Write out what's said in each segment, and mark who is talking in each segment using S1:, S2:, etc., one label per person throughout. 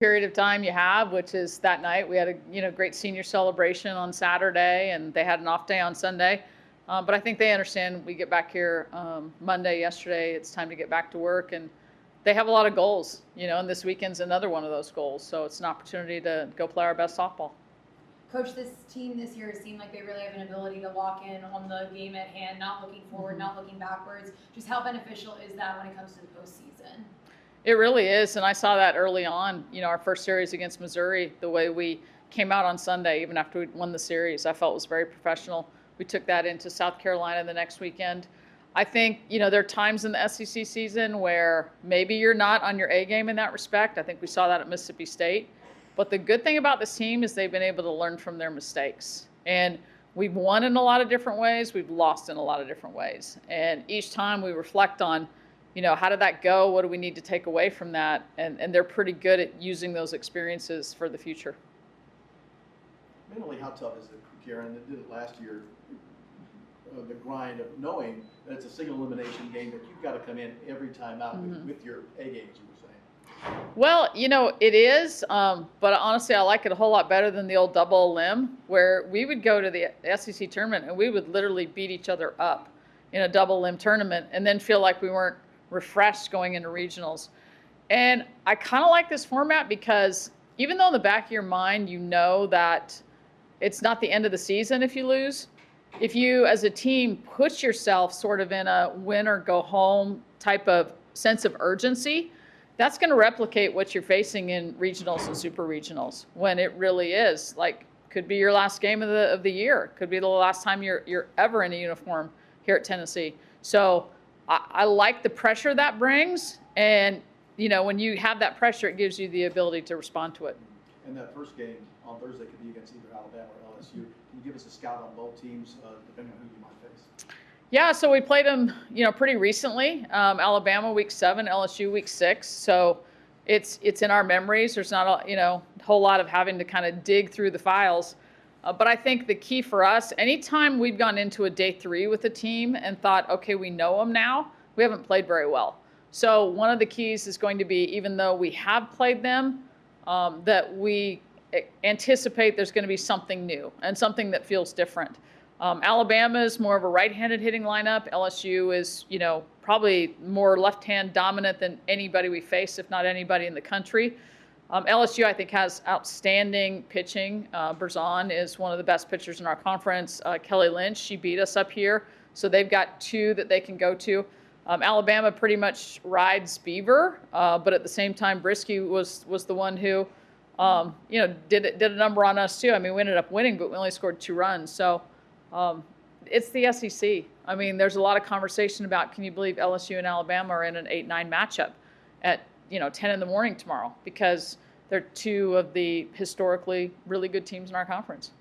S1: period of time you have, which is that night. We had a great senior celebration on Saturday, and they had an off day on Sunday. But I think they understand we get back here Monday, yesterday. It's time to get back to work, and they have a lot of goals, and this weekend's another one of those goals. So it's an opportunity to go play our best softball.
S2: Coach, this team this year has seemed like they really have an ability to lock in on the game at hand, not looking forward, not looking backwards. Just how beneficial is that when it comes to the postseason?
S1: It really is, and I saw that early on. Our first series against Missouri, the way we came out on Sunday, even after we won the series, I felt was very professional. We took that into South Carolina the next weekend. I think, there are times in the SEC season where maybe you're not on your A game in that respect. I think we saw that at Mississippi State. But the good thing about this team is they've been able to learn from their mistakes. And we've won in a lot of different ways. We've lost in a lot of different ways. And each time we reflect on, how did that go? What do we need to take away from that? And they're pretty good at using those experiences for the future.
S3: Mentally, how tough is it, Karen, that did it last year? The grind of knowing that it's a single elimination game, that you've got to come in every time out with your A game, as you were saying.
S1: Well, it is, but honestly, I like it a whole lot better than the old double elim, where we would go to the SEC tournament and we would literally beat each other up in a double elim tournament and then feel like we weren't refreshed going into regionals. And I kind of like this format because even though in the back of your mind you know that it's not the end of the season if you lose, if you as a team put yourself sort of in a win or go home type of sense of urgency, that's going to replicate what you're facing in regionals and super regionals when it really is like could be your last game of the year, could be the last time you're ever in a uniform here at Tennessee. So I like the pressure that brings, and when you have that pressure, it gives you the ability to respond to it.
S3: And that first game on Thursday could be against either Alabama or LSU. Can you give us a scout on both teams, depending on who you might face?
S1: Yeah, so we played them, pretty recently. Alabama week 7, LSU week 6. So it's in our memories. There's not a whole lot of having to kind of dig through the files. But I think the key for us, anytime we've gone into a day 3 with a team and thought, okay, we know them now, we haven't played very well. So one of the keys is going to be, even though we have played them, that we anticipate there's going to be something new and something that feels different. Alabama is more of a right-handed hitting lineup. LSU is, probably more left-hand dominant than anybody we face, if not anybody in the country. LSU, I think, has outstanding pitching. Berzon is one of the best pitchers in our conference. Kelly Lynch, she beat us up here. So they've got 2 that they can go to. Alabama pretty much rides Beaver, but at the same time, Brisky was the one who, did a number on us too. I mean, we ended up winning, but we only scored 2 runs. So it's the SEC. I mean, there's a lot of conversation about, can you believe LSU and Alabama are in an 8-9 matchup at 10 in the morning tomorrow, because they're 2 of the historically really good teams in our conference.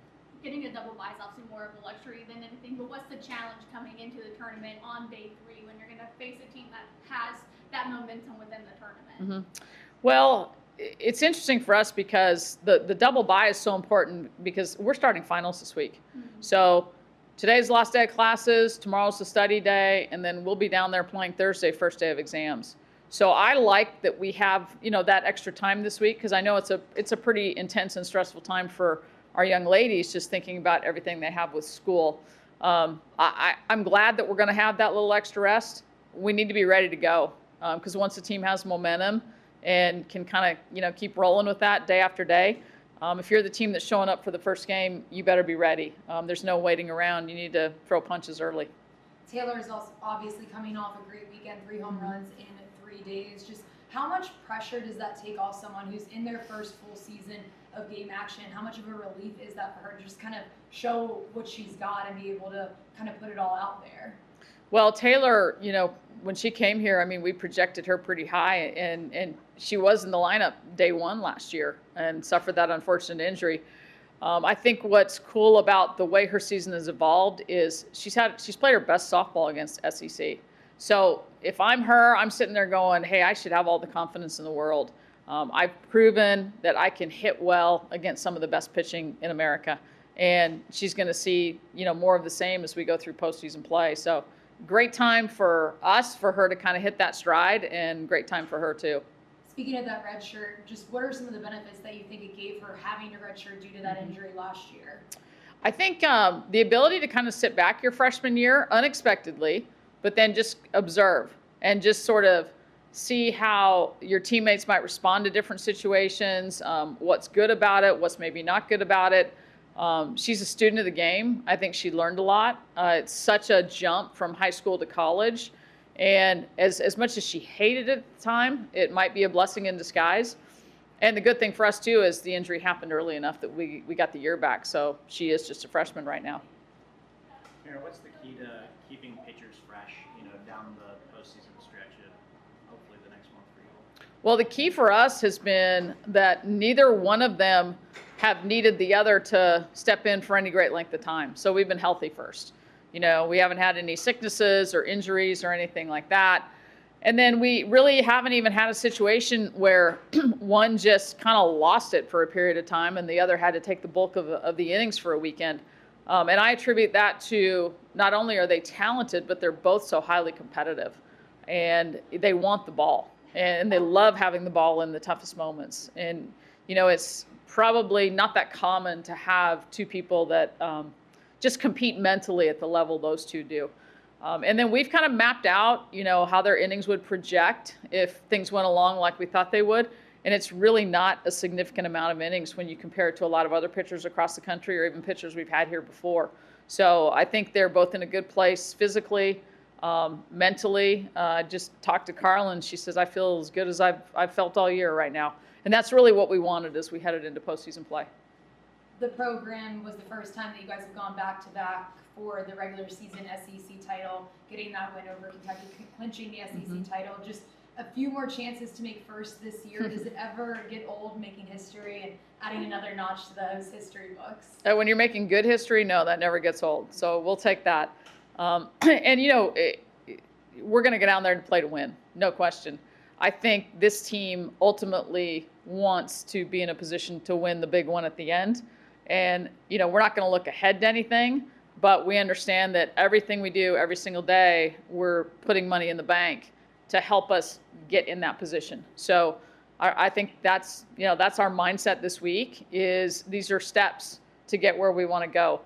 S4: Getting a double bye is obviously more of a luxury than anything, but what's the challenge coming into the tournament on day 3 when you're going to face a team that has that momentum within the tournament?
S1: Well, it's interesting for us because the double bye is so important because we're starting finals this week. So today's the last day of classes, tomorrow's the study day, and then we'll be down there playing Thursday, first day of exams. So I like that we have, that extra time this week, because I know it's a pretty intense and stressful time for our young ladies, just thinking about everything they have with school. I'm glad that we're going to have that little extra rest. We need to be ready to go, because once the team has momentum and can kind of, keep rolling with that day after day, if you're the team that's showing up for the first game, you better be ready. There's no waiting around. You need to throw punches early.
S2: Taylor is also obviously coming off a great weekend, 3 home runs in 3 days. Just how much pressure does that take off someone who's in their first full season of game action? How much of a relief is that for her to just kind of show what she's got and be able to kind of put it all out there?
S1: Well, Taylor, when she came here, I mean, we projected her pretty high, and she was in the lineup day 1 last year and suffered that unfortunate injury. I think what's cool about the way her season has evolved is she's played her best softball against SEC. So if I'm her, I'm sitting there going, hey, I should have all the confidence in the world. I've proven that I can hit well against some of the best pitching in America. And she's going to see, more of the same as we go through postseason play. So great time for us, for her to kind of hit that stride, and great time for her too.
S2: Speaking of that red shirt, just what are some of the benefits that you think it gave her having a red shirt due to that injury last year?
S1: I think the ability to kind of sit back your freshman year unexpectedly, but then just observe and just sort of see how your teammates might respond to different situations, what's good about it, what's maybe not good about it. She's a student of the game. I think she learned a lot. It's such a jump from high school to college. And as much as she hated it at the time, it might be a blessing in disguise. And the good thing for us, too, is the injury happened early enough that we got the year back. So she is just a freshman right now.
S5: Aaron, what's the key to keeping pitchers fresh, down the postseason stretch of hopefully the next one for you?
S1: Well, the key for us has been that neither one of them have needed the other to step in for any great length of time. So we've been healthy first. We haven't had any sicknesses or injuries or anything like that. And then we really haven't even had a situation where one just kind of lost it for a period of time and the other had to take the bulk of the innings for a weekend. And I attribute that to not only are they talented, but they're both so highly competitive. And they want the ball. And they love having the ball in the toughest moments. And, it's probably not that common to have two people that just compete mentally at the level those two do. And then we've kind of mapped out, how their innings would project if things went along like we thought they would. And it's really not a significant amount of innings when you compare it to a lot of other pitchers across the country or even pitchers we've had here before. So I think they're both in a good place physically, mentally. Just talked to Carlin. She says, I feel as good as I've felt all year right now. And that's really what we wanted as we headed into postseason play.
S2: The program was the first time that you guys have gone back to back for the regular season SEC title, getting that win over Kentucky, clinching the SEC title. Just a few more chances to make first this year. Does it ever get old making history and adding another notch to those history books?
S1: When you're making good history, no, that never gets old. So we'll take that. And we're going to get down there and play to win, no question. I think this team ultimately wants to be in a position to win the big one at the end. And, we're not going to look ahead to anything, but we understand that everything we do every single day, we're putting money in the bank to help us get in that position. So I think that's our mindset this week is these are steps to get where we want to go.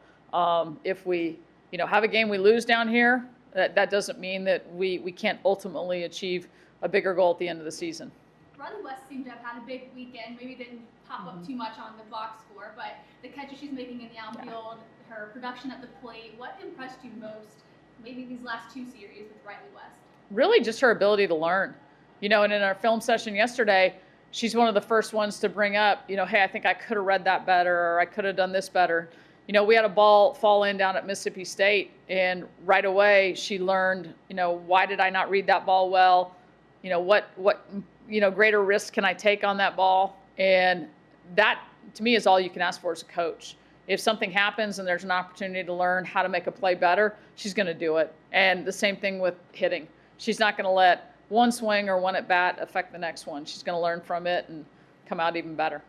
S1: If we, have a game we lose down here, that doesn't mean that we can't ultimately achieve a bigger goal at the end of the season.
S4: Riley West seemed to have had a big weekend. Maybe didn't pop up too much on the box score, but the catches she's making in the outfield, her production at the plate, what impressed you most maybe these last two series with Riley West?
S1: Really just her ability to learn. And in our film session yesterday, she's one of the first ones to bring up, hey, I think I could have read that better or I could have done this better. We had a ball fall in down at Mississippi State, and right away she learned, why did I not read that ball well? What greater risk can I take on that ball? And that, to me, is all you can ask for as a coach. If something happens and there's an opportunity to learn how to make a play better, she's going to do it. And the same thing with hitting. She's not going to let one swing or one at bat affect the next one. She's going to learn from it and come out even better.